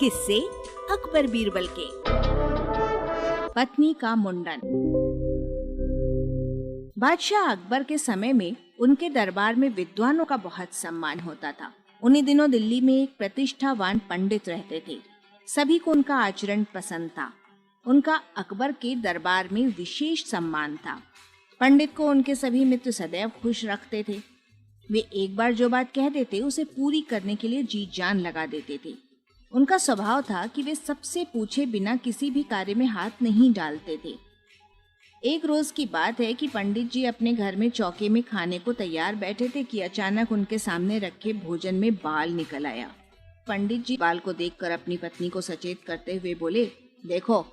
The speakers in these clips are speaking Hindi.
किस्से अकबर बीरबल के। पत्नी का मुंडन। बादशाह अकबर के समय में उनके दरबार में विद्वानों का बहुत सम्मान होता था। उन्हीं दिनों दिल्ली में एक प्रतिष्ठावान पंडित रहते थे। सभी को उनका आचरण पसंद था। उनका अकबर के दरबार में विशेष सम्मान था। पंडित को उनके सभी मित्र सदैव खुश रखते थे। वे एक बार जो बात कह देते उसे पूरी करने के लिए जी जान लगा देते थे। उनका स्वभाव था कि वे सबसे पूछे बिना किसी भी कार्य में हाथ नहीं डालते थे। एक रोज की बात है कि पंडित जी अपने घर में चौके में खाने को तैयार बैठे थे कि अचानक उनके सामने रखे भोजन में बाल निकल आया। पंडित जी बाल को देखकर अपनी पत्नी को सचेत करते हुए बोले, देखो,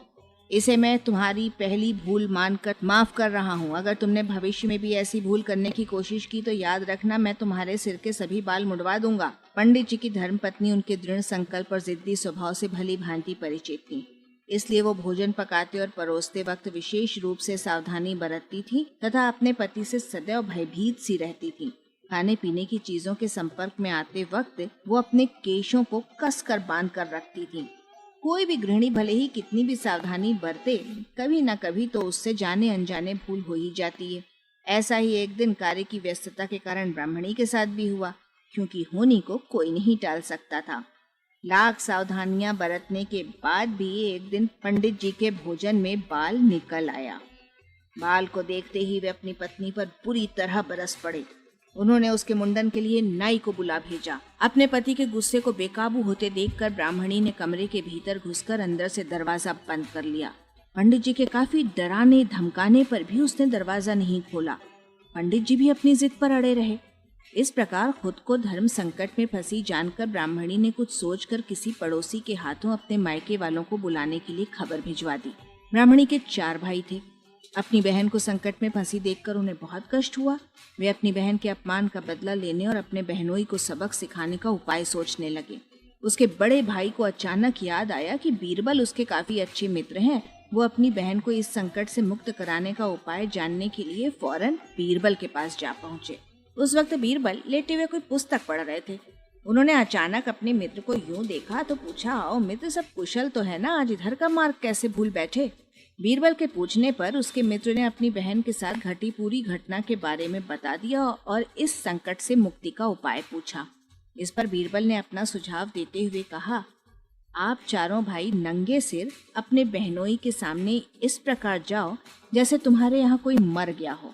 इसे मैं तुम्हारी पहली भूल मानकर माफ कर रहा हूँ। अगर तुमने भविष्य में भी ऐसी भूल करने की कोशिश की तो याद रखना, मैं तुम्हारे सिर के सभी बाल मुड़वा दूंगा। पंडित जी की धर्मपत्नी उनके दृढ़ संकल्प और जिद्दी स्वभाव से भली भांति परिचित थी, इसलिए वो भोजन पकाते और परोसते वक्त विशेष रूप से सावधानी बरतती थी तथा अपने पति से सदैव भयभीत सी रहती थी। खाने पीने की चीजों के संपर्क में आते वक्त वो अपने केशों को कसकर बांध कर रखती थी। कोई भी गृहिणी भले ही कितनी भी सावधानी बरते, कभी न कभी तो उससे जाने अनजाने भूल हो ही जाती है। ऐसा ही एक दिन कार्य की व्यस्तता के कारण ब्राह्मणी के साथ भी हुआ, क्योंकि होनी को कोई नहीं टाल सकता था। लाख सावधानियां बरतने के बाद भी एक दिन पंडित जी के भोजन में बाल निकल आया। बाल को देखते ही वे अपनी पत्नी पर बुरी तरह बरस पड़े। उन्होंने उसके मुंडन के लिए नाई को बुला भेजा। अपने पति के गुस्से को बेकाबू होते देखकर ब्राह्मणी ने कमरे के भीतर घुसकर अंदर से दरवाजा बंद कर लिया। पंडित जी के काफी डराने धमकाने पर भी उसने दरवाजा नहीं खोला। पंडित जी भी अपनी जिद पर अड़े रहे। इस प्रकार खुद को धर्म संकट में फंसी जानकर ब्राह्मणी ने कुछ सोचकर किसी पड़ोसी के हाथों अपने मायके वालों को बुलाने के लिए खबर भिजवा दी। ब्राह्मणी के 4 भाई थे। अपनी बहन को संकट में फंसी देखकर उन्हें बहुत कष्ट हुआ। वे अपनी बहन के अपमान का बदला लेने और अपने बहनोई को सबक सिखाने का उपाय सोचने लगे। उसके बड़े भाई को अचानक याद आया कि बीरबल उसके काफी अच्छे मित्र हैं। वो अपनी बहन को इस संकट से मुक्त कराने का उपाय जानने के लिए फौरन बीरबल के पास जा पहुंचे। उस वक्त बीरबल लेटे हुए कोई पुस्तक पढ़ रहे थे। उन्होंने अचानक अपने मित्र को यूं देखा तो पूछा, आओ मित्र, सब कुशल तो है ना? आज इधर का मार्ग कैसे भूल बैठे? बीरबल के पूछने पर उसके मित्र ने अपनी बहन के साथ घटी पूरी घटना के बारे में बता दिया और इस संकट से मुक्ति का उपाय पूछा। इस पर बीरबल ने अपना सुझाव देते हुए कहा, आप चारों भाई नंगे सिर अपने बहनोई के सामने इस प्रकार जाओ जैसे तुम्हारे यहाँ कोई मर गया हो।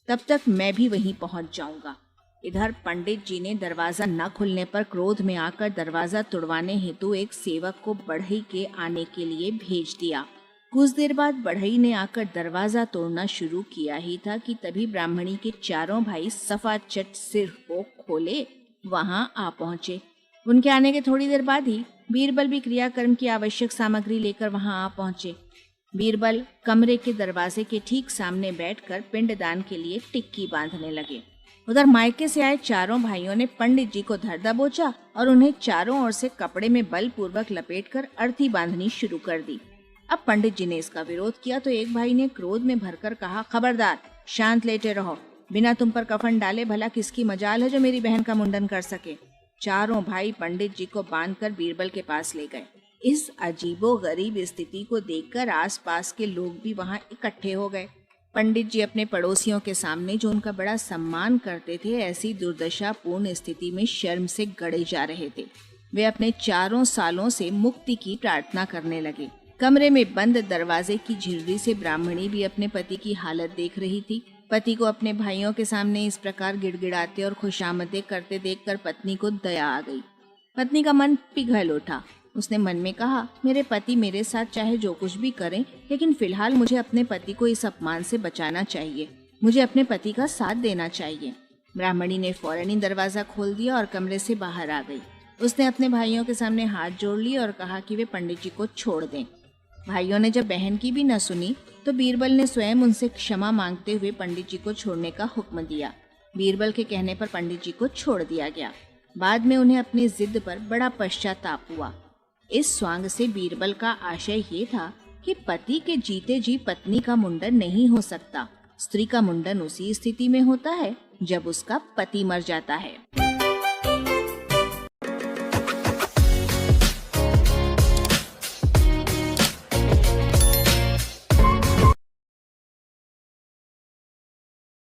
तब तक मैं भी वहीं पहुंच जाऊंगा। इधर पंडित जी ने दरवाजा न खुलने पर क्रोध में आकर दरवाजा तुड़वाने हेतु एक सेवक को बढ़ई के आने के लिए भेज दिया। कुछ देर बाद बढ़ई ने आकर दरवाजा तोड़ना शुरू किया ही था कि तभी ब्राह्मणी के 4 भाई सफाचट सिर को खोले वहां आ पहुंचे। उनके आने के थोड़ी देर बाद ही बीरबल भी क्रियाकर्म की आवश्यक सामग्री लेकर वहां आ पहुंचे। बीरबल कमरे के दरवाजे के ठीक सामने बैठकर पिंडदान के लिए टिक्की बांधने लगे। उधर मायके से आए 4 भाइयों ने पंडित जी को धर दबोचा और उन्हें चारों ओर से कपड़े में बलपूर्वक लपेटकर अर्थी बांधनी शुरू कर दी। अब पंडित जी ने इसका विरोध किया तो एक भाई ने क्रोध में भरकर कहा, खबरदार, शांत लेटे रहो। बिना तुम पर कफन डाले भला किसकी मजाल है जो मेरी बहन का मुंडन कर सके। चारों भाई पंडित जी को बांधकर बीरबल के पास ले गए। इस अजीबोगरीब स्थिति को देखकर आसपास के लोग भी वहां इकट्ठे हो गए। पंडित जी अपने पड़ोसियों के सामने, जो उनका बड़ा सम्मान करते थे, ऐसी दुर्दशापूर्ण स्थिति में शर्म से गड़े जा रहे थे। वे अपने 4 सालों से मुक्ति की प्रार्थना करने लगे। कमरे में बंद दरवाजे की झिर्री से ब्राह्मणी भी अपने पति की हालत देख रही थी। पति को अपने भाइयों के सामने इस प्रकार गिड़गिड़ाते और खुशामदें करते देखकर पत्नी को दया आ गई। पत्नी का मन पिघल उठा। उसने मन में कहा, मेरे पति मेरे साथ चाहे जो कुछ भी करें, लेकिन फिलहाल मुझे अपने पति को इस अपमान से बचाना चाहिए। मुझे अपने पति का साथ देना चाहिए। ब्राह्मणी ने फौरन ही दरवाजा खोल दिया और कमरे से बाहर आ गई। उसने अपने भाइयों के सामने हाथ जोड़ लिए और कहा कि वे पंडित जी को छोड़ दें। भाइयों ने जब बहन की भी न सुनी तो बीरबल ने स्वयं उनसे क्षमा मांगते हुए पंडित जी को छोड़ने का हुक्म दिया। बीरबल के कहने पर पंडित जी को छोड़ दिया गया। बाद में उन्हें अपनी जिद पर बड़ा पश्चाताप हुआ। इस स्वांग से बीरबल का आशय ये था कि पति के जीते जी पत्नी का मुंडन नहीं हो सकता। स्त्री का मुंडन उसी स्थिति में होता है जब उसका पति मर जाता है।